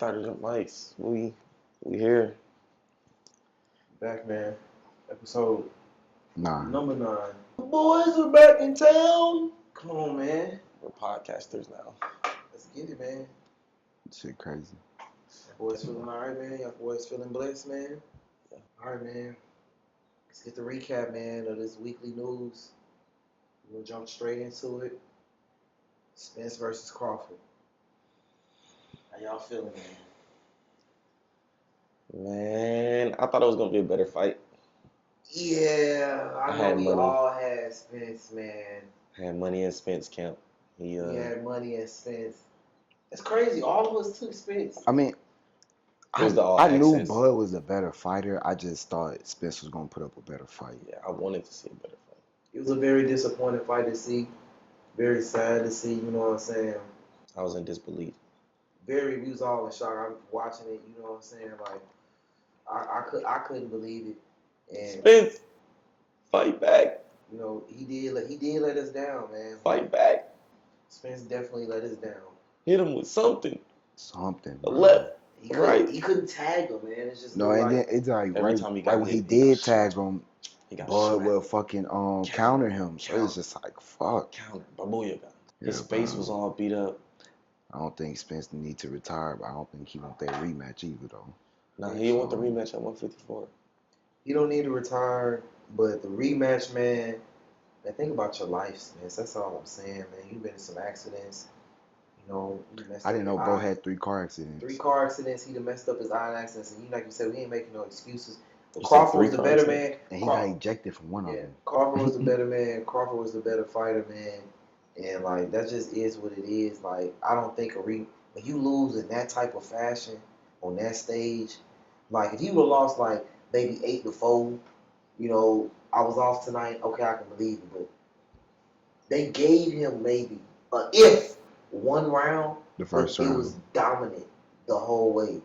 started the mics. We here. Back, man. Episode 9. number 9. The boys are back in town. Come on, man. We're podcasters now. Let's get it, man. Shit crazy. Y'all boys feeling all right, man? Y'all boys feeling blessed, man? Yeah. All right, man. Let's get the recap, man, of this weekly news. We'll jump straight into it. Spence versus Crawford. How y'all feeling, man? Man, I thought it was gonna be a better fight. Yeah, I know had we money. all had Spence, man. I had money in Spence camp. We had money in Spence. It's crazy. All of us took Spence. I mean, It was the all I knew access. Bud was a better fighter. I just thought Spence was going to put up a better fight. Yeah, I wanted to see a better fight. It was a very disappointing fight to see. Very sad to see, you know what I'm saying? I was in disbelief. We was all in shock. I was watching it, you know what I'm saying? Like, I couldn't believe it. And, Spence, fight back. you know, he did let us down, man. Fight back. Spence definitely let us down. Hit him with something. Something. A Bro. left. He couldn't tag him, man. It's just No, and then it's like every right, time he got when he hit, did got tag shot. him, He got Bud shot. will fucking counter him. So it's just like, fuck. Counter. Babuya got. His Yeah, face bro. was all beat up. I don't think Spence need to retire, but I don't think he want that rematch either, though. Nah, he want the rematch at 154. You don't need to retire, but the rematch, man, think about your life, Spence. That's all I'm saying, man. You've been in some accidents. You know, you messed I up didn't know your Bro eye. had 3 car accidents. 3 car accidents. He done messed up his eye accidents, and like you said, we ain't making no excuses. But You said Crawford was 3 the car better accidents? man. And he got ejected from one of them. Crawford was the better man. Crawford was the better fighter, man. And like that just is what it is. Like I don't think when you lose in that type of fashion on that stage, like if he would have lost like maybe 8-4, you know, I was off tonight. Okay, I can believe it, but they gave him maybe if one round, The first but round. it was dominant the whole way.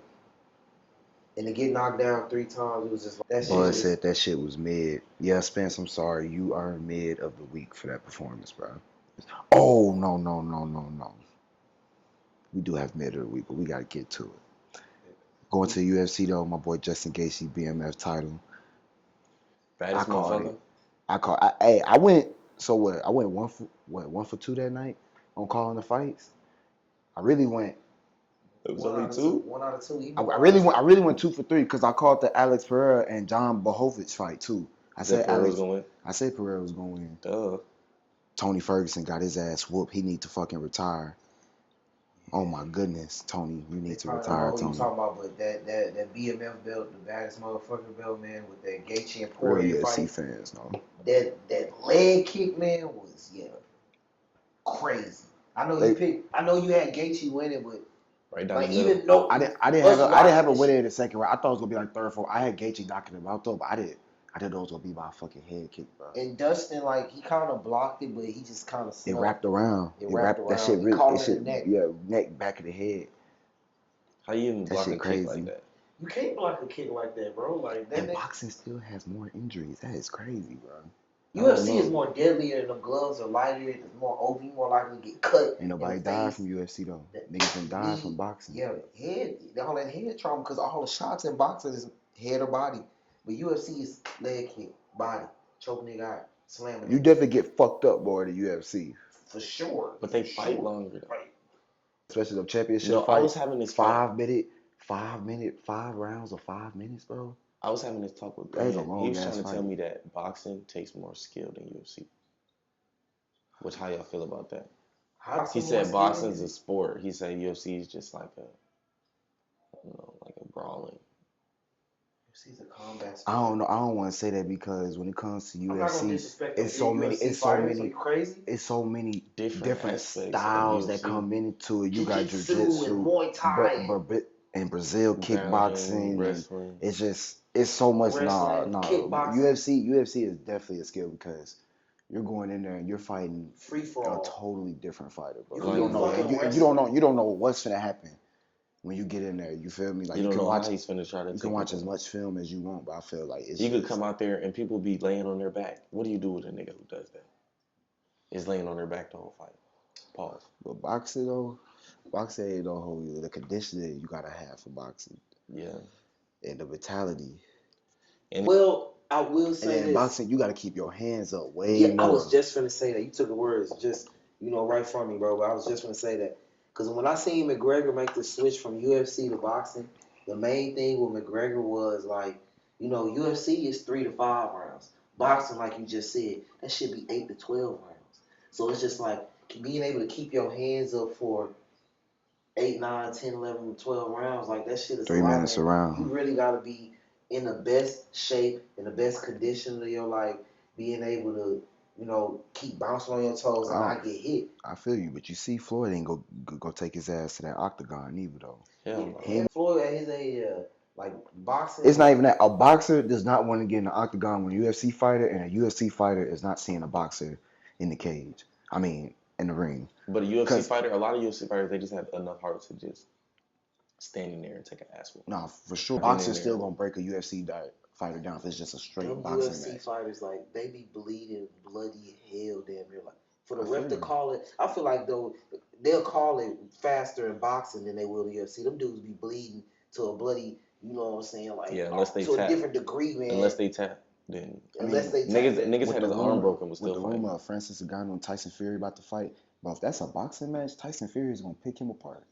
And to get knocked down 3 times, it was just like that shit. Bud said that shit was mid. Yeah, Spence, I'm sorry. You earned mid of the week for that performance, bro. Oh, no. We do have mid of the week, but we got to get to it. Going to the UFC, though, my boy Justin Gaethje, BMF title. Baddest motherfucker. I went, so what? I went 1 for 2 that night on calling the fights? I really went. It was only 2? 1 out of 2. I really went 2 for 3 because I called the Alex Pereira and John Bohovic fight, too. I said Pereira Alex. was gonna win? I said Pereira was going to win. Duh. Tony Ferguson got his ass whooped. He need to fucking retire. Oh my goodness, Tony, you need to retire, Tony. Tony. You talking about, but that BMF belt, the baddest motherfucking belt, man, with that Gaethje and Real Poirier UFC fight. fans, no. That leg kick, man, was crazy. I know you had Gaethje winning, but Right down like the middle. even though I didn't have a winner in the second round. I thought it was gonna be like 3rd, 4th. I had Gaethje knocking him out though, but I didn't know it was gonna be by a fucking head kick, bro. And Dustin, like he kind of blocked it, but he just kind of It wrapped around. It wrapped that shit around. really. Caught That him shit, in the neck. yeah, neck, back of the head. How you even That block a shit kick crazy. like that? You can't block a kick like that, bro. Like that. And boxing still has more injuries. That is crazy, bro. UFC is more deadlier, and the gloves are lighter. It's more OB, more likely to get cut. Ain't nobody died from UFC though. Niggas done died from boxing. Yeah, all that head trauma because all the shots in boxing is head or body. But UFC is leg kick, body, choke nigga out, slamming. You definitely get fucked up more than UFC. For sure. But they fight longer. Right. Especially the championship No, fight. I was having this 5 rounds of 5 minutes, bro. I was having this talk with That is a Brandon. long He was ass trying to fight. tell me that boxing takes more skill than UFC. Which, how y'all feel about that? He said boxing is a sport. He said UFC is just like a brawling. UFC's a combat sport. I don't know. I don't want to say that because when it comes to UFC, it's so many different styles that come into it. You got jiu-jitsu, Muay Thai, and Brazil kickboxing. Wrestling. It's so much. Kickboxing. UFC is definitely a skill because you're going in there and you're fighting free for a all. totally different fighter, bro. You don't know what's gonna happen when you get in there. You feel me? Like you don't know how he's finna try to. You can watch as much film as you want, but I feel like you could come out there and people be laying on their back. What do you do with a nigga who does that? Is laying on their back the whole fight. Pause. But boxing though, Boxing ain't no hold you. The conditioning you gotta have for boxing. Yeah. And the mentality. Well, I will And say then this. boxing, you gotta keep your hands up way Yeah, I more. was just finna say that. You took the words just, right from me, bro. But I was just finna say that. Because when I seen McGregor make the switch from UFC to boxing, the main thing with McGregor was like, UFC is 3 to 5 rounds. Boxing, like you just said, that should be 8 to 12 rounds. So it's just like being able to keep your hands up for 8, 9, 10, 11, 12 rounds, like that shit is 3 a lot, minutes man. around. You really got to be in the best shape, in the best condition of your life, being able to, keep bouncing on your toes and not get hit. I feel you, but you see, Floyd ain't go take his ass to that octagon either though. Hell no. And Floyd at his age, like boxing. It's not even that. A boxer does not want to get in the octagon with a UFC fighter, and a UFC fighter is not seeing a boxer in the cage. I mean, in the ring. But a UFC fighter, a lot of UFC fighters, they just have enough heart to just stand in there and take an ass whoop. No, for sure. Boxer's still gonna break a UFC fighter down if it's just a straight them boxing UFC match. fighters, like, they be bleeding bloody hell damn near. Like, for the ref to call it, I feel like, though, they'll call it faster in boxing than they will in UFC. Them dudes be bleeding to a bloody, you know what I'm saying? Like, unless they to tap. a different degree, man. Unless they tap, then niggas had his arm broken, was still fighting. With the rumor of Francis Ngannou and Tyson Fury about to fight, bro, if that's a boxing match, Tyson Fury is gonna pick him apart.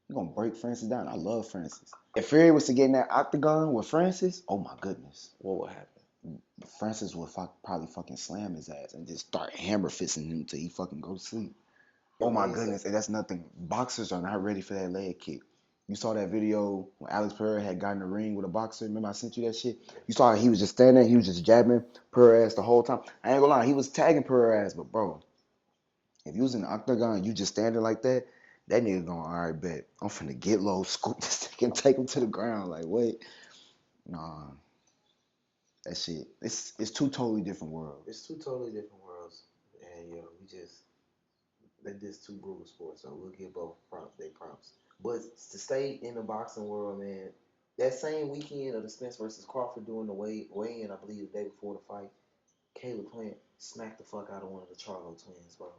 He's gonna break Francis down. I love Francis. If Fury was to get in that octagon with Francis, oh my goodness. What would happen? Francis would probably fucking slam his ass and just start hammer fisting him till he fucking go to sleep. Oh my goodness, and that's nothing. Boxers are not ready for that leg kick. You saw that video when Alex Pereira had gotten in the ring with a boxer. Remember I sent you that shit? You saw he was just standing there, he was just jabbing Pereira ass the whole time. I ain't gonna lie, he was tagging Pereira ass, but bro, if you was in the octagon, you just standing like that, that nigga going, all right, bet. I'm finna get low, scoop this thing and take him to the ground. Like, wait. Nah. That shit. It's two totally different worlds. It's two totally different worlds. And, they're just two brutal sports. So we'll give both props. But to stay in the boxing world, man, that same weekend of the Spence versus Crawford doing the weigh-in, I believe the day before the fight, Caleb Plant smacked the fuck out of one of the Charlo twins, bro.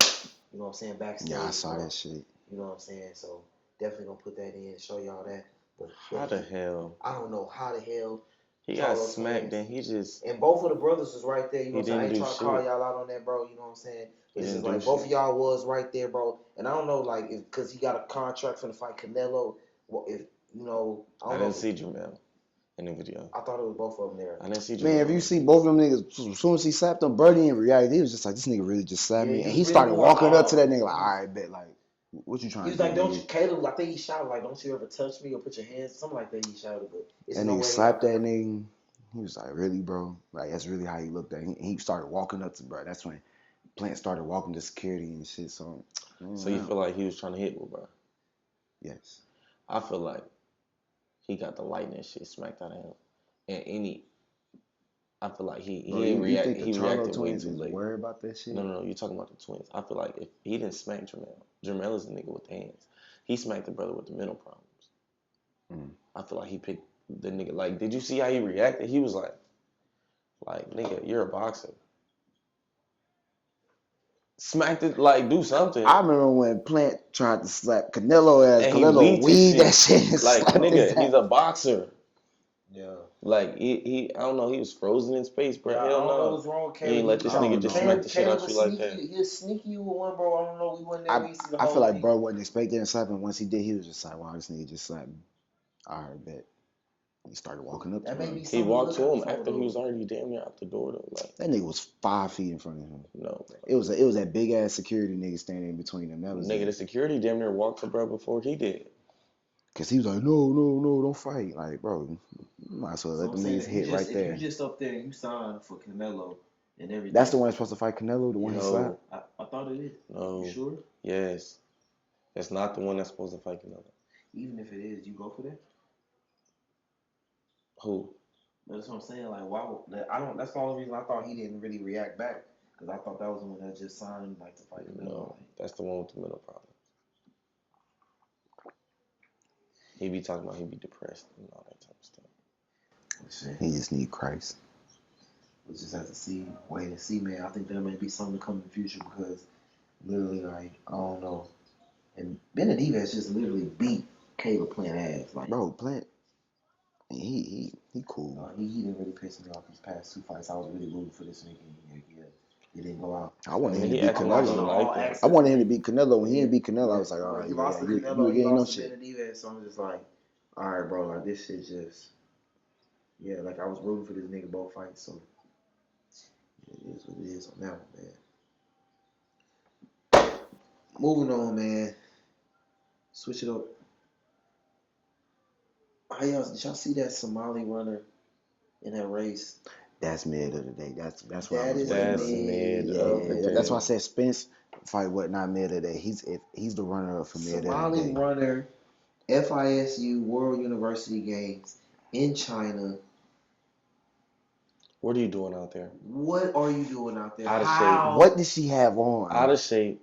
You know what I'm saying? Backstage. Yeah, I saw that shit. You know what I'm saying? So definitely gonna put that in and show y'all that. But how the hell? I don't know how the hell he got smacked and he just. And both of the brothers was right there. You know what I'm saying? I ain't trying to shit. call y'all out on that, bro. You know what I'm saying? But it's just like both of y'all was right there, bro. And I don't know, like, because he got a contract for the fight Canelo. Well, if I didn't see Jamel in the video. I thought it was both of them there. I didn't see Jamel. Man, if you see both of them niggas, as soon as he slapped him, Birdie in reality, he was just like, this nigga really just slapped me. And he started walking up to that nigga like, all right, bet, like, what you trying to do? He was like, don't you, Caleb, I think he shouted, like, don't you ever touch me or put your hands, something like that he shouted. But it's that no nigga way slapped that nigga. He was like, really, bro? Like, that's really how he looked at him. He started walking up to bro. That's when Plant started walking to security and shit. So you feel like he was trying to hit with bro? Yes. I feel like he got the lightning shit smacked out of him. And I feel like he didn't react. He reacted way too late. Worry about that shit? No, you're talking about the twins. I feel like if he didn't smack Jamel is the nigga with the hands. He smacked the brother with the mental problems. I feel like he picked the nigga. Like, did you see how he reacted? He was like, nigga, you're a boxer. Smacked it, like, do something. I remember when Plant tried to slap Canelo ass. And Canelo weed that shit. Like, nigga, he's a boxer. Yeah. Like, he I don't know, he was frozen in space, bro. Yeah, Hell I don't no. know what's wrong with Caleb. You ain't let this nigga just smack the shit out you like that. He was sneaky with one, bro. I don't know. We wasn't there. I feel like bro wasn't expecting to slap him. Once he did, he was just like, wow, this nigga just slapped me. All right, bet. He started walking up to him. He walked to him after he was already damn near out the door, though. Like, that nigga was 5 feet in front of him. No, bro. It was that big ass security nigga standing in between them. That was nigga, the security damn near walked to bro before he did. Cause he was like, no, don't fight. Like, bro, you might as well let them niggas hit right there. If you just up there and you signed for Canelo and everything. That's the one that's supposed to fight Canelo, the one he slapped? I thought it is. No. You sure? Yes. It's not the one that's supposed to fight Canelo. Even if it is, you go for that? Who? That's what I'm saying. Like, why? That's the only reason I thought he didn't really react back. Because I thought that was the one that just signed like to fight Canelo. No, that's the one with the mental problems. He be talking about he be depressed and all that type of stuff. He just need Christ. We just have to wait and see, man. I think there may be something to come in the future because literally, like, I don't know. And Benavidez just literally beat Caleb Plant ass. Like, bro, Plant, he cool. he didn't really piss me off these past 2 fights. I was really rooting for this nigga. He didn't go out. I wanted him to he beat acting like he Canelo. like that. I wanted him to beat Canelo. When he didn't beat Canelo, I was like, all right, he lost to Canelo. He lost to Benavidez. So I'm just like, all right, bro. Like this shit just, like I was rooting for this nigga both fights. So it is what it is on that one, man. Moving on, man. Switch it up. Did y'all see that Somali runner in that race? That's mid of the day. That's what That I was is waiting That's for. mid of the day. That's why I said Spence fight what not mid of the day. He's the runner up for mid of the Somali day. runner, FISU World University Games in China. What are you doing out there? What are you doing out there? Out of shape. What did she have on? Out of shape.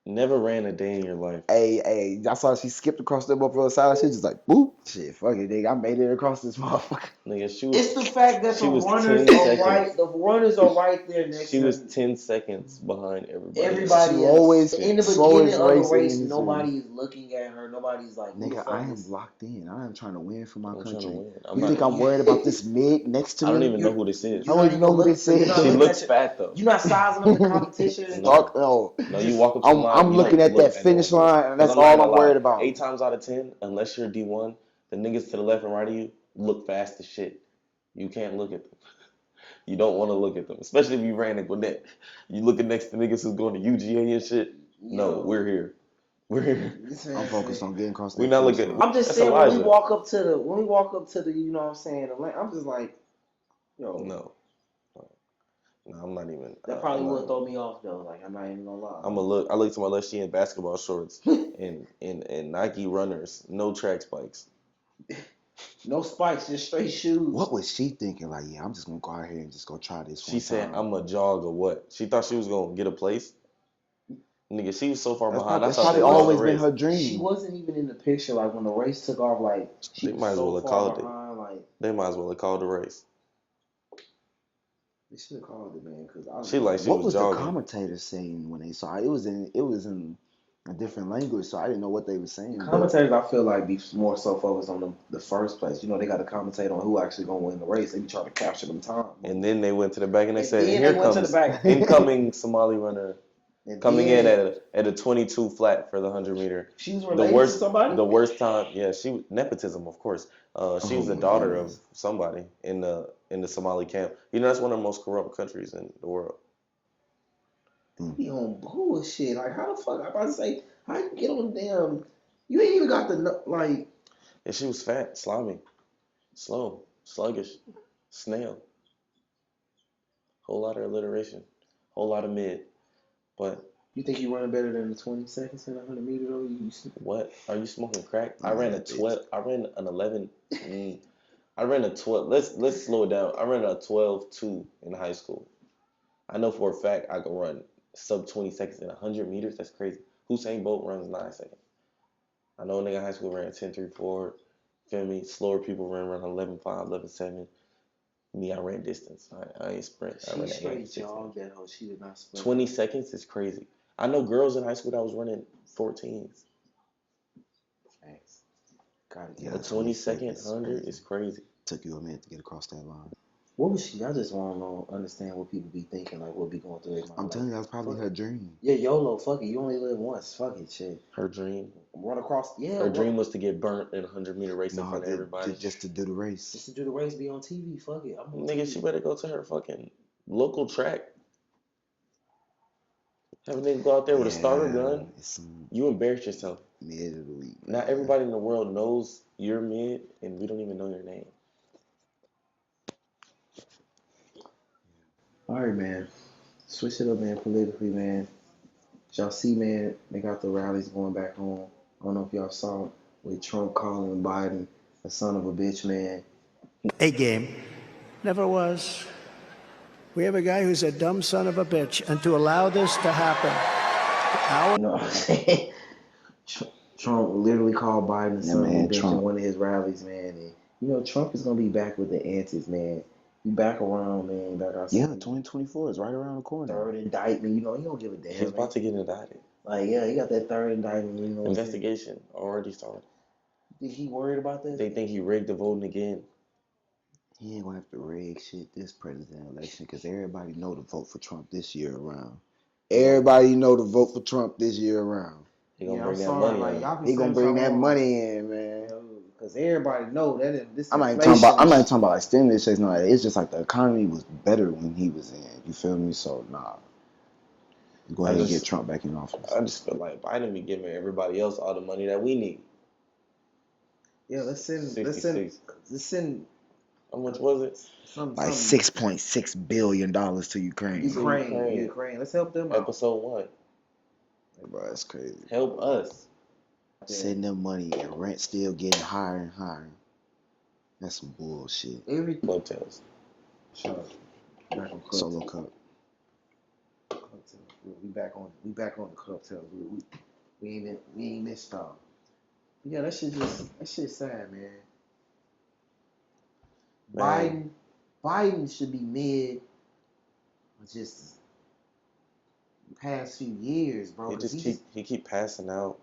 Never ran a day in your life. Hey, I saw she skipped across the motherfucker's side. She just like, boop. Shit, fuck it, nigga. I made it across this motherfucker. Nigga, she was. It's the fact that she the was runners 10 are seconds. right. The runners are right there next She to was them. 10 seconds behind everybody. She always in the slowest beginning of the race race. in Nobody is looking at her. Nobody's like, Nigga, I am locked in. I am trying to win for my I'm trying to country. win. You think I'm worried about this mid next to me? I don't even know who this is. I don't even know who this is. She looks fat though. You're not sizing up the competition. No, you walk up to the line. I'm looking at that finish line, and that's I'm all I'm worried about. 8 times out of 10, unless you're D1, the niggas to the left and right of you look fast as shit. You can't look at them. You don't want to look at them, especially if you ran a Gwinnett. You looking next to niggas who's going to UGA and shit. No, we're here. We're here. I'm focused on getting across. We're not looking. I'm just saying when we walk up to the, you know what I'm saying. I'm just like, yo. No, I'm not even. That probably would throw me off though. Like I'm not even gonna lie. I look to my left. She in basketball shorts and Nike runners, no track spikes. No spikes, just straight shoes. What was she thinking? Like, yeah, I'm just gonna go out here and just go try this. She said, "I'm a jog or what?" She thought she was gonna get a place. Nigga, she was so far behind. That's probably always been her dream. She wasn't even in the picture. Like when the race took off, like she was so far behind. Like they might as well have called the race. They should have called it, man. Because she was jogging. What was the commentators saying when they saw it? It was in a different language, so I didn't know what they were saying. Commentators, I feel like, be more so focused on the first place. You know, they got to commentate on who actually gonna win the race. They be trying to capture them time. And then they went to the back and they said, and "Here comes incoming Somali runner coming in at a 22 flat for the 100-meter." She was related to somebody. The worst time, yeah. She was nepotism, of course. She was the daughter of somebody in the Somali camp. You know, that's one of the most corrupt countries in the world. Be on bullshit. Like, how the fuck? I'm about to say, how you get on damn? You ain't even got the like. And she was fat, slimy, slow, sluggish, snail. Whole lot of alliteration, whole lot of mid. But you think you running better than the 20 seconds in 100 meters though? What? Are you smoking crack? I ran a 12. I ran an 11. I ran a 12. Let's slow it down. I ran a 12.2 in high school. I know for a fact I can run sub 20 seconds in 100 meters. That's crazy. Usain Bolt runs 9 seconds. I know a nigga in high school ran 10.34. Feel me? Slower people ran around 11.5, 11.7. Me, I ran distance. I ain't sprint. I ran straight jogged that hoe. She did not sprint. 20 seconds is crazy. I know girls in high school that was running 14s. Thanks. Got it. Yeah, a 20-second 100 is crazy. Took you a minute to get across that line. What was she? I just want to understand what people be thinking, like what be going through their mind. I'm telling you, that's probably her dream. Yeah, YOLO, fuck it. You only live once. Fuck it, shit. Her dream. Run across. Yeah. Her dream was to get burnt in a 100-meter race in front of everybody. Just to do the race. Just to do the race, be on TV. Fuck it. Nigga, TV. She better go to her fucking local track. Have a nigga go out there with a starter gun. You embarrass yourself. Mid of the week. Not everybody in the world knows you're mid, and we don't even know your name. All right, man. Switch it up, man, politically, man. Y'all see, man, they got the rallies going back home. I don't know if y'all saw it with Trump calling Biden a son of a bitch, man. A game. Never was. We have a guy who's a dumb son of a bitch, and to allow this to happen. You know what I'm saying? Trump literally called Biden a son of a bitch in one of his rallies, man. And, you know, Trump is going to be back with the antics, man. He back around, man. Back outside. Yeah, 2024 is right around the corner. Third indictment, you know, he don't give a damn. He's about to get indicted. Like, yeah, he got that third indictment. You know, Investigation already started. Think he worried about that? They think he rigged the voting again. He ain't gonna have to rig shit this president election because everybody know to vote for Trump this year around. Everybody know to vote for Trump this year around. He gonna bring that money like, in. y'all can He gonna say bring what that y'all want, money in, man. because everybody know that this I'm not even inflation. talking about like stimulus checks. No, it's just like the economy was better when he was in. You feel me? So nah, go ahead and get Trump back in office. I just feel like Biden be giving everybody else all the money that we need. Yeah, let's send. 66. Let's send. How much was it? Like $6.6 billion to Ukraine. Ukraine. Let's help them out. Episode 1. Hey, bro, that's crazy. Help us. Send them money and rent still getting higher and higher. That's some bullshit. Club Tales. Solo cup. We back on the club tales. We ain't missed out. Yeah, that shit sad, man. Biden should be mid just past few years, bro. He keep passing out.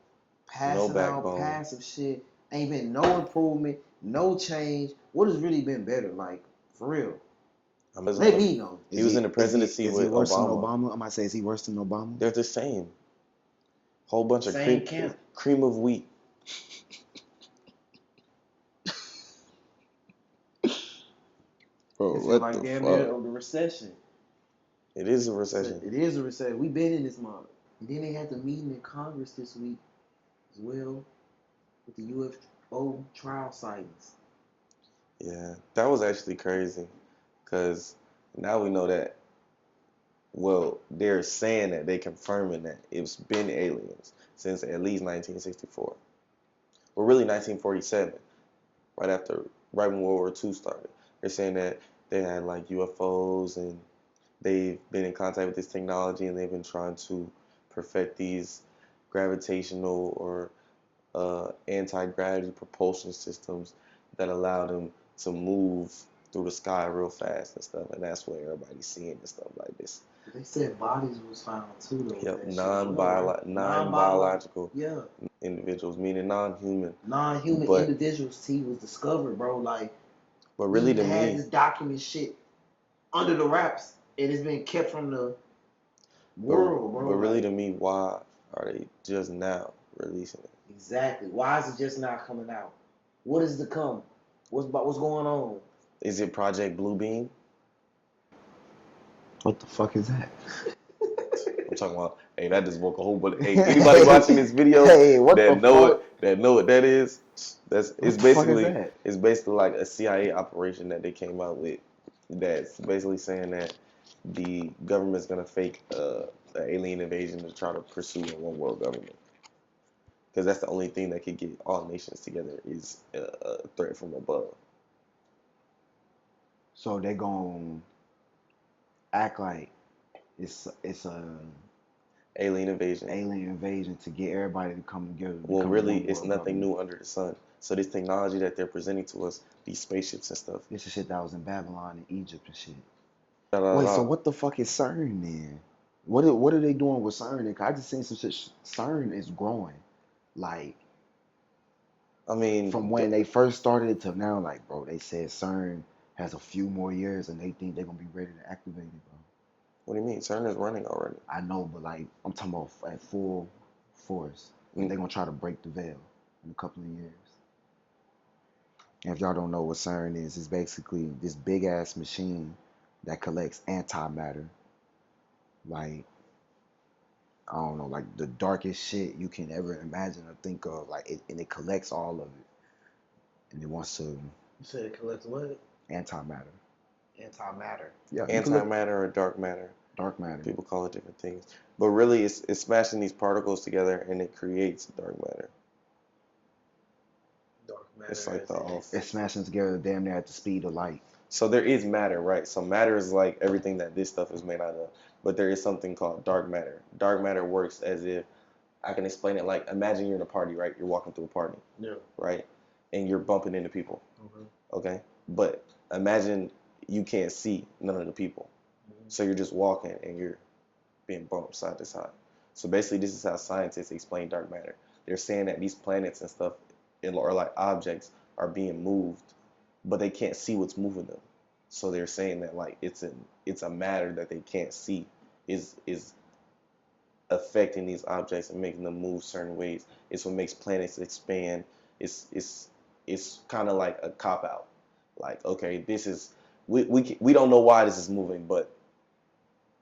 Passive shit. Ain't been no improvement, no change. What has really been better? Like, for real. Let me know. He was in the presidency with worse Obama. Than Obama. I might say, is he worse than Obama? They're the same. Whole bunch of cream of wheat. Bro, it's what like the damn fuck? near the recession. It is a recession. It is a recession. We've been in this month. And then they had the meeting in Congress this week as well with the UFO trial sightings. Yeah, that was actually crazy because now we know that, well, they're saying that they confirming that it's been aliens since at least 1964. Well, really 1947, right when World War II started. They're saying that they had like UFOs and they've been in contact with this technology and they've been trying to perfect these gravitational or anti-gravity propulsion systems that allow them to move through the sky real fast and stuff. And that's what everybody's seeing and stuff like this. They said bodies was found too, though. Yep, non-biological individuals, meaning non-human. Non-human individuals, was discovered, bro. Like, but really, to me, this document shit under the wraps. It has been kept from the world, bro. But really, to me, why are they just now releasing it? Exactly. Why is it just now coming out? What is to come? What's going on? Is it Project Bluebeam? What the fuck is that? I'm talking about. Hey, that just woke a whole bunch. Hey, anybody watching this video that know what that is? It's basically like a CIA operation that they came out with. That's basically saying that the government's gonna fake an alien invasion to try to pursue a one world government. Because that's the only thing that could get all nations together is a threat from above. So they're gonna act like it's a alien invasion to get everybody to come together. Well, really, it's nothing new under the sun. So this technology that they're presenting to us, these spaceships and stuff. This is shit that was in Babylon and Egypt and shit. Wait, so what the fuck is CERN then? What are they doing with CERN? I just seen some shit. CERN is growing, like. I mean, from when they first started it to now, like, bro, they said CERN has a few more years and they think they're gonna be ready to activate it, bro. What do you mean? CERN is running already. I know, but like, I'm talking about at full force. They're gonna try to break the veil in a couple of years. And if y'all don't know what CERN is, it's basically this big ass machine that collects antimatter. Like, I don't know, like the darkest shit you can ever imagine or think of. Like, and it collects all of it. And it wants to. You said it collects what? Antimatter. Antimatter. Yeah. Antimatter or dark matter. Dark matter. People call it different things. But really, it's smashing these particles together and it creates dark matter. Dark matter. It's like it's smashing together damn near at the speed of light. So there is matter, right? So matter is like everything that this stuff is made out of. But there is something called dark matter. Dark matter works as if, I can explain it like, imagine you're in a party, right? You're walking through a party. Yeah. Right? And you're bumping into people. Okay? But imagine you can't see none of the people. So you're just walking and you're being bumped side to side. So basically, this is how scientists explain dark matter. They're saying that these planets and stuff, or like objects, are being moved, but they can't see what's moving them. So they're saying that like it's a matter that they can't see is affecting these objects and making them move certain ways. It's what makes planets expand. It's kind of like a cop out. Like, okay, this is we don't know why this is moving, but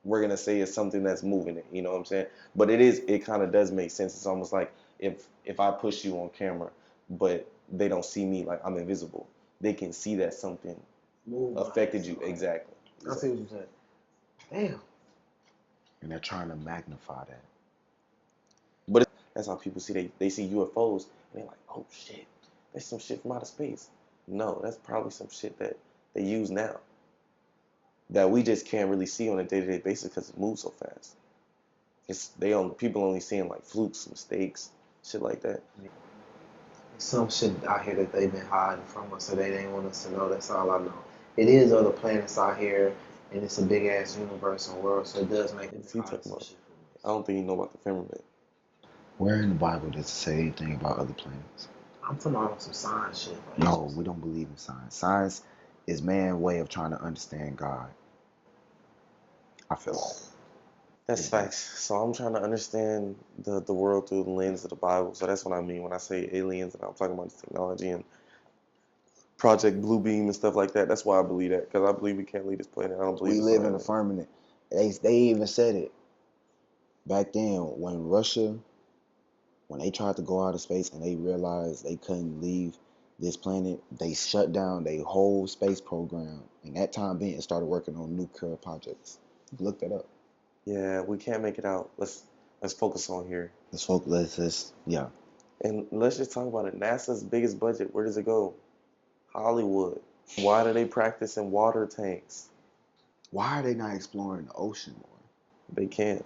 we're gonna say it's something that's moving it. You know what I'm saying? But it kind of does make sense. It's almost like if I push you on camera, but they don't see me, like I'm invisible. They can see that something affected you. Exactly. I see what you're saying. Damn. And they're trying to magnify that. But that's how people see they see UFOs and they're like, oh shit, that's some shit from outer space. No, that's probably some shit that they use now that we just can't really see on a day-to-day basis because it moves so fast. People only seeing like flukes, mistakes, shit like that. Some shit out here that they've been hiding from us, so they didn't want us to know. That's all I know. It is other planets out here, and it's a big ass universe and world, so it does make it hide some shit I don't think you know about the firmament. Where in the Bible does it say anything about other planets? I'm talking about some science shit. Like, No, we don't believe in science. Science is man's way of trying to understand God. I feel like. That's facts. So I'm trying to understand the world through the lens of the Bible. So that's what I mean when I say aliens and I'm talking about this technology and Project Bluebeam and stuff like that. That's why I believe that, because I believe we can't leave this planet. I don't believe We live in a firmament. They even said it back then when they tried to go out of space and they realized they couldn't leave this planet, they shut down their whole space program. And that time being, it started working on nuclear projects. Look that up. Yeah, we can't make it out. Let's focus on here. Yeah. And let's just talk about it. NASA's biggest budget, where does it go? Hollywood. Why do they practice in water tanks? Why are they not exploring the ocean more? They can't.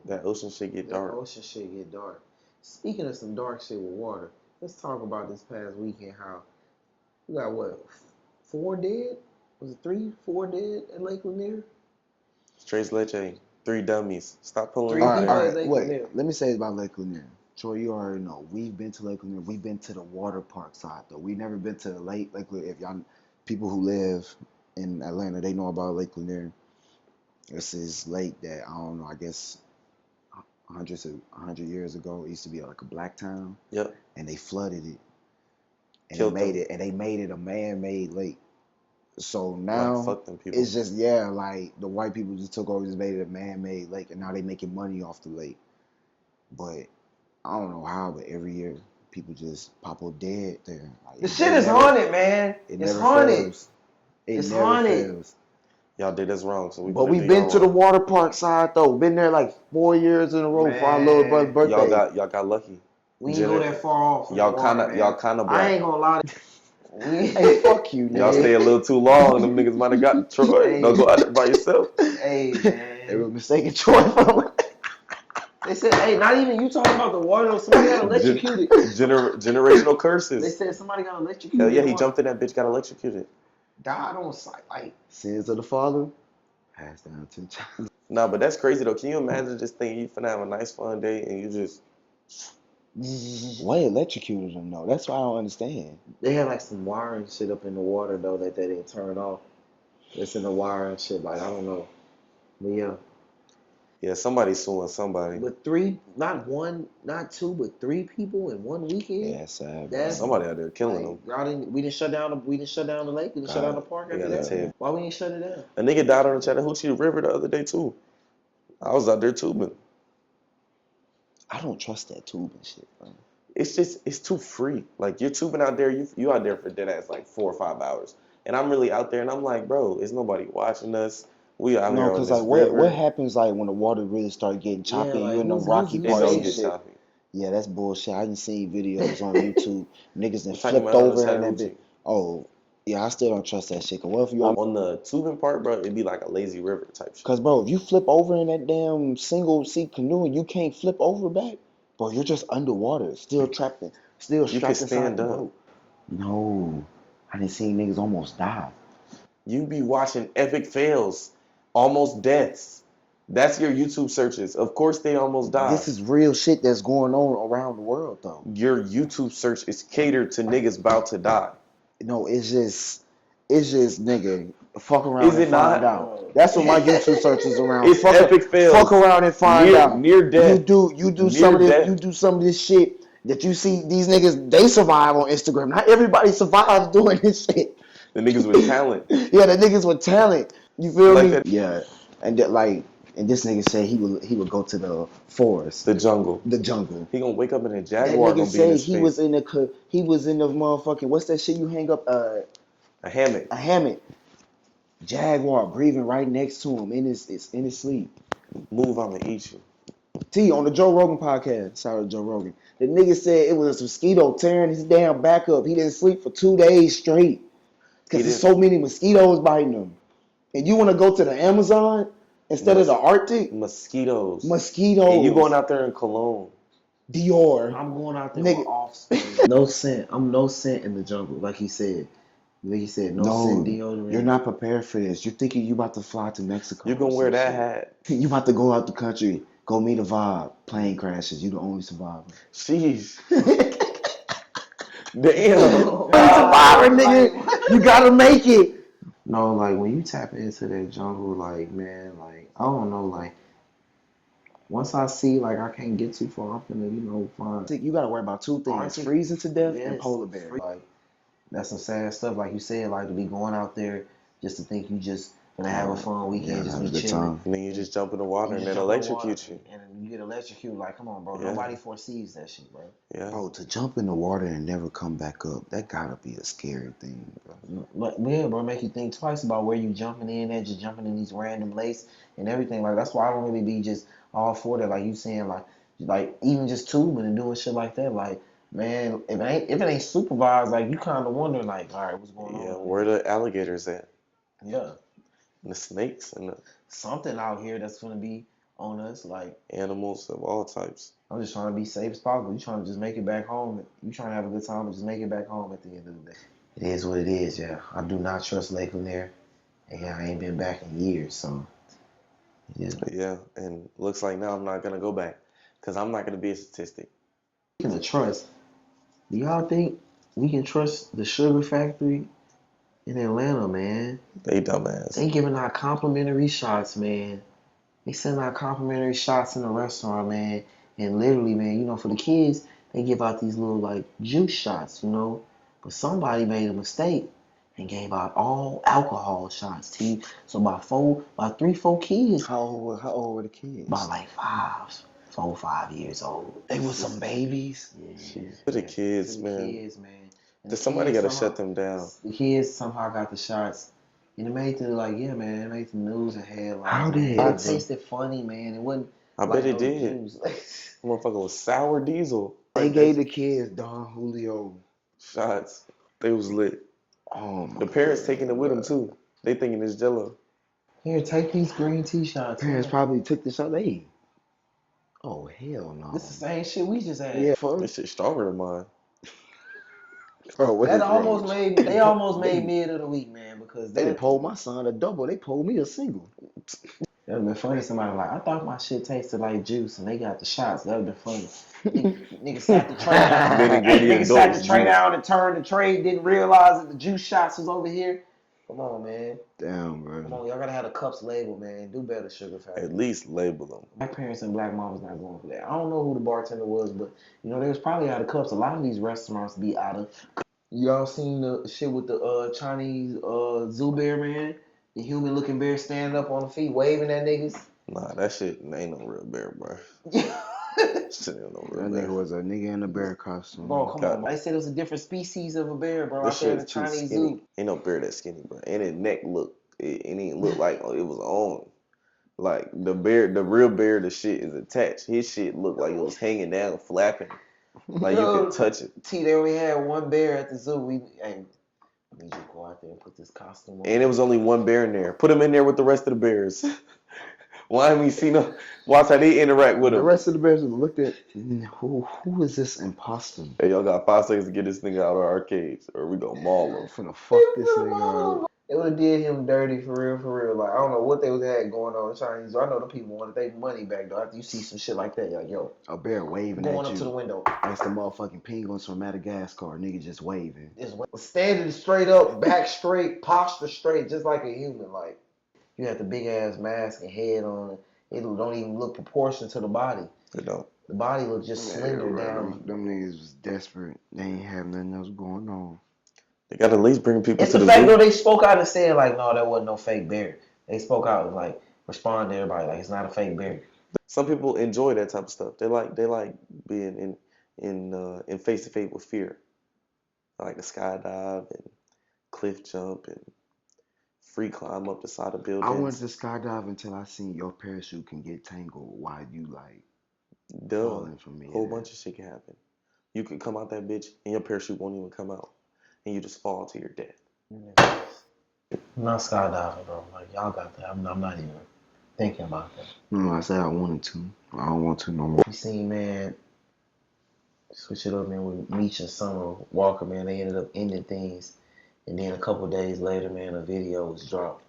That ocean shit get dark. Ocean shit get dark. Speaking of some dark shit with water, let's talk about this past weekend. How we got what, 4 dead? Was it 3, 4 dead at Lake Lanier? Trace Leche, 3 dummies. Stop pulling. Three people at Lake Lanier. Let me say about Lake Lanier. Troy, you already know. We've been to Lake Lanier. We've been to the water park side though. We've never been to the lake. Lake Lanier. If y'all people who live in Atlanta, they know about Lake Lanier. This is lake that I don't know. I guess 100 years ago, it used to be like a black town. Yep. And they flooded it, and Killed they made it a man-made lake. So now like, fuck them people. it's just like the white people just took over, just made it a man-made lake, and now they making money off the lake. But I don't know how, but every year people just pop up dead there. Like, the shit is haunted, man. It's haunted. It's haunted. Y'all did us wrong, so we've been to the water park side though. Been there like 4 years in a row for our little brother's birthday. Y'all got lucky. We didn't go that far off. Y'all kind of black. I ain't gonna lie. Hey, fuck you, nigga. Y'all stay a little too long. Them niggas might have gotten Troy. Hey. Don't go out there by yourself. Hey, man. They were mistaken Troy for. They said, hey, not even you talking about the water. Somebody got electrocuted. Generational curses. They said somebody got electrocuted. Hell yeah, he jumped in that bitch, got electrocuted. Died on sight. Like, sins of the father passed down to the child. Nah, but that's crazy though. Can you imagine just thinking you finna have a nice fun day and you just What electrocuted them though? That's what I don't understand. they had like some wiring shit up in the water though that they didn't turn off. It's in the wire and shit. Like, I don't know. But yeah, somebody's suing somebody. But 3, not 1, not 2, but 3 people in 1 weekend. Yeah, sad. That's somebody out there killing them. We didn't shut down the lake. We didn't shut down the park after that. Why we didn't shut it down? A nigga died on the Chattahoochee River the other day too. I was out there tubing. I don't trust that tubing shit, bro. It's too free. Like, you're tubing out there, you out there for dead ass like 4 or 5 hours. And I'm really out there and I'm like, bro, is nobody watching us? We out here on this river. What happens like when the water really start getting choppy and you're in the rocky part of shit? Choppy. Yeah, that's bullshit. I done seen videos on YouTube. Niggas done flipped over in that bitch. Oh, yeah, I still don't trust that shit. Cause what if you on the tubing part, bro, it'd be like a lazy river type shit. Cause bro, if you flip over in that damn single seat canoe and you can't flip over back, bro, you're just underwater, still trapped in, still strapped inside the boat. No, I done seen niggas almost die. You be watching epic fails, almost deaths. That's your YouTube searches. Of course, they almost died. This is real shit that's going on around the world, though. Your YouTube search is catered to niggas about to die. No, it's just nigga, fuck around Is and it find not? out. That's what my YouTube search is around. It's epic fails. Fuck around and find out. Near death. You do some of this. You do some of this shit that you see these niggas. They survive on Instagram. Not everybody survives doing this shit. The niggas with talent. Yeah, the niggas with talent. You feel Like me? that- Yeah, and this nigga said he would go to the forest, The jungle. the jungle. He gonna wake up in a That jaguar. nigga Gonna be in said his he face. was in the motherfucking, what's that shit you hang up? A hammock. A hammock. Jaguar breathing right next to him in his sleep. Move, I'ma eat you. T on the Joe Rogan podcast. Shout out to Joe Rogan. The nigga said it was a mosquito tearing his damn back up. He didn't sleep for 2 days straight because there's so many mosquitoes biting him. And you want to go to the Amazon instead of the Arctic? Mosquitoes. Mosquitoes. And you going out there in Cologne. Dior. I'm going out there Nigga. with Offspring. No scent. I'm no scent in the jungle, like he said. Like he said, no scent deodorant. You're not prepared for this. You're thinking you about to fly to Mexico. You gonna wear that hat. You about to go out the country, go meet a vibe. Plane crashes. You the only survivor. Jeez. Damn. Survivor, nigga. You gotta make it. No, like when you tap into that jungle, like man, like I don't know, like once I see like I can't get too far, I'm gonna find. You gotta worry about two things: Arctic. freezing to death Yes. and polar bear. Like that's some sad stuff. Like you said, like to be going out there just to think you just gonna have a fun weekend, just be chilling. And then you just jump in the water and just then jump in the electrocute water, you. and you get electrocuted. Like, come on, bro. Yeah. Nobody foresees that shit, bro. Yeah. Bro, to jump in the water and never come back up, that gotta be a scary thing, bro. But yeah, bro, make you think twice about where you jumping in at, just jumping in these random lakes and everything. Like that's why I don't really be just all for that. Like you saying, like even just tubing and doing shit like that. Like, man, if it ain't supervised, like you kind of wonder, like, all right, what's going on? Yeah, where the alligators at? Yeah, And the snakes and the something out here that's gonna be on us. Like, animals of all types. I'm just trying to be safe as possible. You trying to just make it back home. You trying to have a good time and just make it back home at the end of the day. It is what it is, yeah. I do not trust Lake Lanier. And yeah, I ain't been back in years, so yeah. Yeah, and looks like now I'm not gonna go back because I'm not gonna be a statistic. Speaking of trust, do y'all think we can trust the sugar factory in Atlanta, man? They dumbass. They giving out complimentary shots, man. They sending out complimentary shots in the restaurant, man. And literally, man, you know, for the kids, they give out these little like juice shots, you know. But somebody made a mistake and gave out all alcohol shots to you. So about 3, 4 kids, How old were the kids? about like 4, 5 years old. They were some babies. Yeah. For the kids, To the man. kids, man. And the Somebody kids gotta somehow- shut them down. The kids somehow got the shots. And it made the it made the news and headlines. How did it it? tasted funny, man. It wasn't. I bet it no did. juice. Motherfucker was sour diesel. They gave the kids Don Julio. Shots. They was lit. Oh my The parents God. taking it with them too. They thinking it's Jello. Here, take these green tea shots. Parents man. probably took the shot. Oh hell no. This is the same shit we just had. Yeah, fuck. This shit stronger than mine. Bro, what That is almost wrong? made they almost made mid of the week, man, because They that done pulled my son a double. They pulled me a single. would have been funny. Somebody like, I thought my shit tasted like juice, and they got the shots. That would have been funny. Nigga sat the tray down. Then it gave you Nigga sat the adults tray juice. down and turned the tray. Didn't realize that the juice shots was over here. Come on, man. Damn, Come bro. on, y'all gotta have the cups labeled, man. Do better, Sugar Factory. At least label them. Black parents and black moms not going for that. I don't know who the bartender was, but you know they was probably out of cups. A lot of these restaurants be out of. Y'all seen the shit with the Chinese zoo bear, man? The human looking bear standing up on the feet waving at niggas. Nah, that shit ain't no real bear, bro. Shit ain't no real That bear. nigga was a nigga in a bear costume. Bro, come God. on. They said it was a different species of a bear, bro. That Out there in shit the too Chinese skinny. zoo. Ain't no bear that skinny, bro. And his neck it didn't look like it was on. Like the real bear, the shit is attached. His shit looked like it was hanging down, flapping. Like you could touch it. T, they only had one bear at the zoo. Hey, I need you to go out there and put this costume on. And it was only one bear in there. Put him in there with the rest of the bears. Why haven't we seen them? Watch how they interact with The him. rest of the bears looked at who is this imposter? Hey, y'all got 5 seconds to get this nigga out of our arcades, or we gonna maul him. I'm finna fuck this nigga up. It would have did him dirty for real. Like I don't know what they had going on in Chinese. I know the people wanted their money back though. After you see some shit like that, you're like, yo, A bear waving going at up to the window. That's the motherfucking penguins from Madagascar. Nigga just waving. Just standing straight up, back straight, posture straight, just like a human. Like you have the big ass mask and head on. It don't even look proportioned to the body. It don't. The body looks just slender down. Them niggas was desperate. They ain't have nothing else going on. They got to at least bring people It's to the the fact zoo. though they spoke out and said like, no, that wasn't no fake bear. They spoke out and like responded to everybody like it's not a fake bear. Some people enjoy that type of stuff. They like being in face to face with fear. I like the skydive and cliff jump and free climb up the side of buildings. I went to skydive until I seen your parachute can get tangled while you like falling from me. A whole bunch of shit can happen. You could come out that bitch and your parachute won't even come out, and you just fall to your death. I'm not skydiving, bro. Like y'all got that. I'm not even thinking about that. No, I said I wanted to. I don't want to no more. You seen, man, switch it up, man, with Meech and Summer Walker, man. They ended up ending things. And then a couple days later, man, a video was dropped.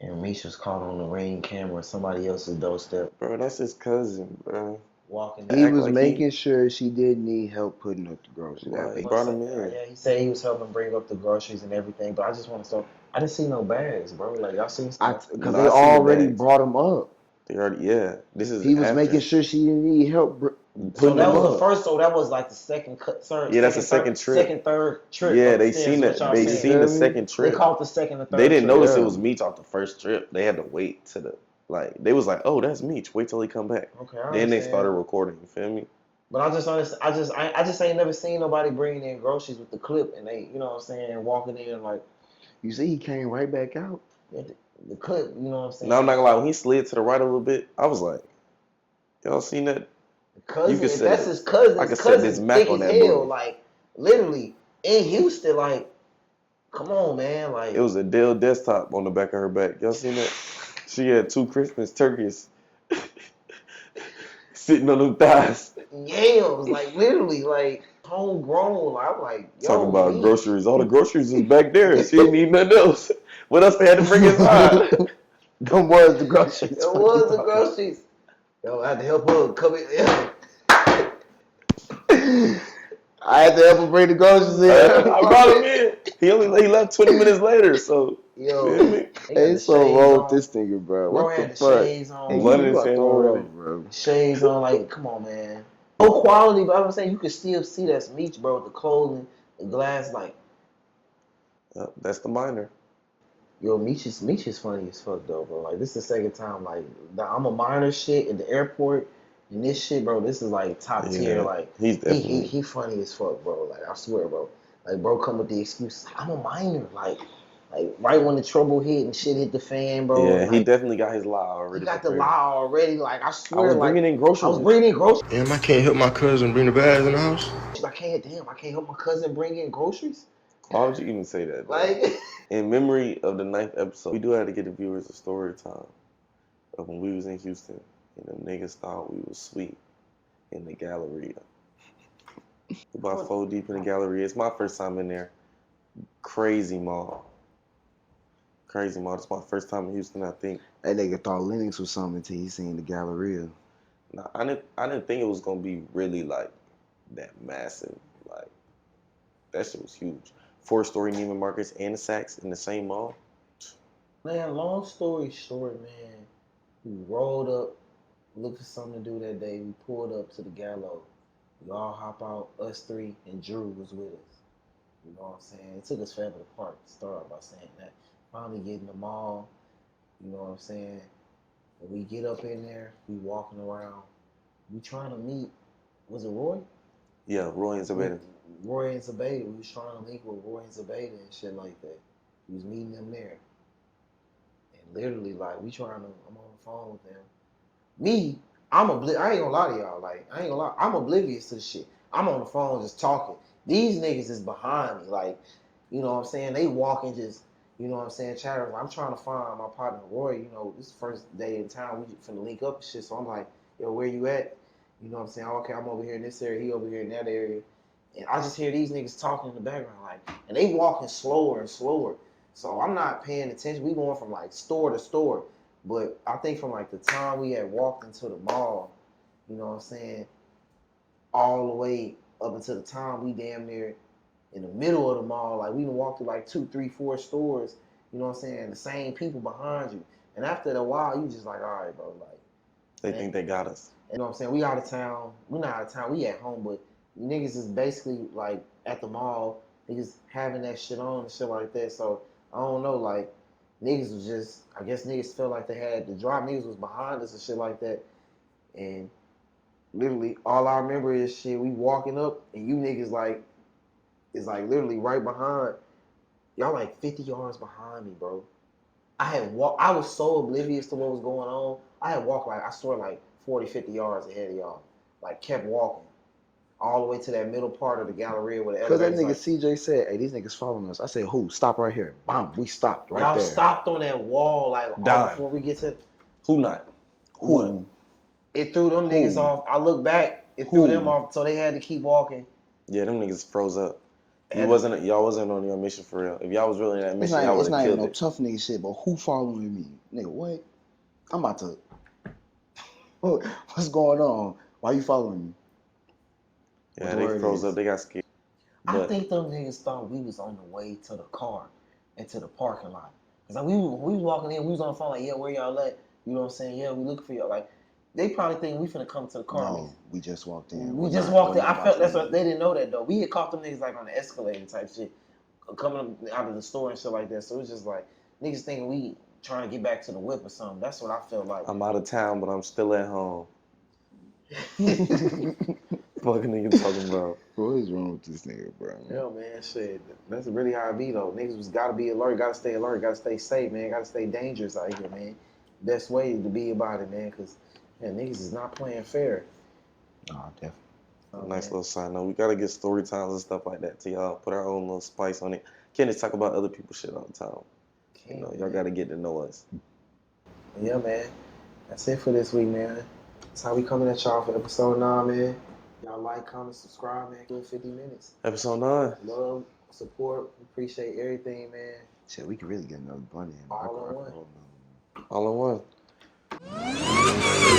And Meech was caught on the Ring camera, somebody else's doorstep. Bro, that's his cousin, bro. Walking. He was making sure she didn't need help putting up the groceries. Right. Brought him in. Yeah, he said he was helping bring up the groceries and everything. But I just want to start. I didn't see no bags, bro. Like, y'all seen stuff? Because they already brought him up. They already, yeah. This is He was after. making sure she didn't need help. So that was the first. So that was like the second cut. Yeah, that's the second trip. Second, third trip. Yeah, they seen that. They seen the second trip. They caught the second and third. They didn't notice trip. it was Meech off the first trip. They had to wait to the they was like, oh, that's Meech. Wait till he come back. Okay. Then they started recording. You feel me? But I just ain't never seen nobody bringing in groceries with the clip and they, you know what I'm saying, walking in like. You see, he came right back out. Yeah, the clip, you know what I'm saying. No, I'm not gonna lie. When he slid to the right a little bit, I was like, y'all seen that? Cousin, if that's his cousin. I could set this Mac on that boy. Like literally in Houston, like, come on, man, like. It was a Dell desktop on the back of her back. Y'all seen that? She had 2 Christmas turkeys sitting on them thighs. Yams, like literally, like homegrown. Like, I'm like, yo, talking about groceries. All the groceries was back there. She didn't need nothing else. What else they had to bring inside? Them was the groceries. It was the groceries. Yo, I had to help her come in. Yeah. I had to help him bring the groceries in. I brought him in. He left 20 minutes later. So yo, feel me? Ain't so wrong with this nigga, bro. Bro What had the the fuck? shades on. Hey, Blood you in his gotta hand throw it already. up, bro. Shades on, like, come on, man. No quality, but I'm saying you can still see that's Meech, bro. The clothing, the glass, like. That's the minor. Yo, Meech is funny as fuck though, bro. Like this is the second time, like I'm a minor shit at the airport, and this shit, bro. This is like top tier. Like he's definitely he funny as fuck, bro. Like I swear, bro. Like bro, come with the excuses. Like, I'm a minor. Like right when the trouble hit and shit hit the fan, bro. Yeah, like, he definitely got his lie already. He got the lie already. Like I swear, I was bringing in groceries. Damn, I can't help my cousin bring the bags in the house. I can't help my cousin bring in groceries. Why would you even say that? Like, in memory of the 9th episode, we do have to give the viewers a story time of when we was in Houston and them niggas thought we was sweet in the Galleria. About 4 deep in the Galleria. It's my first time in there. Crazy mall. It's my first time in Houston, I think. That nigga thought Linux was something until he seen the Galleria. Nah, I didn't think it was gonna be really like that massive. Like that shit was huge. 4-story Neiman Marcus and the Saks in the same mall. Man, long story short, man, we rolled up, looked for something to do that day. We pulled up to the Gallo. We all hop out, us 3, and Drew was with us. You know what I'm saying? It took us forever to park. Start off by saying that. Finally get in the mall. You know what I'm saying? When we get up in there, we walking around. We trying to meet, was it Roy? Yeah, Roy and Zabeda. Roy and Zabeda. We was trying to link with Roy and Zabeda and shit like that. We was meeting them there. And literally, like, I'm on the phone with them. Me, I ain't gonna lie to y'all. Like, I'm oblivious to the shit. I'm on the phone just talking. These niggas is behind me. Like, you know what I'm saying? They walking just, you know what I'm saying, chattering. I'm trying to find my partner, Roy. You know, this is the first day in town. We finna link up and shit. So I'm like, yo, where you at? You know what I'm saying? Okay, I'm over here in this area. He over here in that area. And I just hear these niggas talking in the background, like, and they walking slower and slower. So I'm not paying attention. We going from like store to store. But I think from like the time we had walked into the mall, you know what I'm saying, all the way up until the time we damn near in the middle of the mall, like we done walked through like 2, 3, 4 stores, you know what I'm saying, the same people behind you. And after a while, you just like, all right, bro, like. They think they got us. You know what I'm saying? We out of town. We not out of town. We at home, but niggas is basically like at the mall. Niggas having that shit on and shit like that. So I don't know, like niggas was just, I guess niggas felt like they had to drop. Niggas was behind us and shit like that. And literally all I remember is shit, we walking up and you niggas like, is like literally right behind. Y'all like 50 yards behind me, bro. I was so oblivious to what was going on. I had walked like, I swear like 40, 50 yards ahead of y'all. Like kept walking. All the way to that middle part of the Galleria where the Because that elevator's nigga CJ said, hey, these niggas following us. I said, who? Stop right here. Bam, we stopped right y'all there. stopped on that wall like before we get to. Who not? Who? It threw them niggas off. I look back, it threw them off, so they had to keep walking. Yeah, them niggas froze up. Y'all wasn't on your mission for real. If y'all was really in that mission, y'all would have killed it. It's not even no tough nigga shit, but who following me? Nigga, what? I'm about to... What's going on? Why you following me? Yeah, they froze up. They got scared. I think them niggas thought we was on the way to the car and to the parking lot. Cause like we was walking in, we was on the phone like, yeah, where y'all at? You know what I'm saying? Yeah, we looking for y'all. Like, they probably think we finna come to the car. No, we just walked in. We just walked in. I felt that's what they didn't know that though. We had caught them niggas like on the escalator type shit, coming out of the store and shit like that. So it's just like niggas thinking we trying to get back to the whip or something. That's what I felt like. I'm out of town, but I'm still at home. Fucking nigga talking about. What is wrong with this nigga, bro? Yeah, man, shit. That's really how it be though. Niggas was gotta be alert, gotta stay alert, gotta stay safe, man. Gotta stay dangerous out here, man. Best way to be about it, man, cause niggas is not playing fair. Nah, definitely. Nice little side note. We gotta get story times and stuff like that to y'all. Put our own little spice on it. Can't just talk about other people's shit all the time. You know, y'all gotta get to know us. Yeah, man. That's it for this week, man. That's how we coming at y'all for episode 9, man. Y'all like, comment, subscribe, man. Good 50 minutes. Episode 9. Love, support, appreciate everything, man. Shit, we could really get another blunt in. All in one. All in one.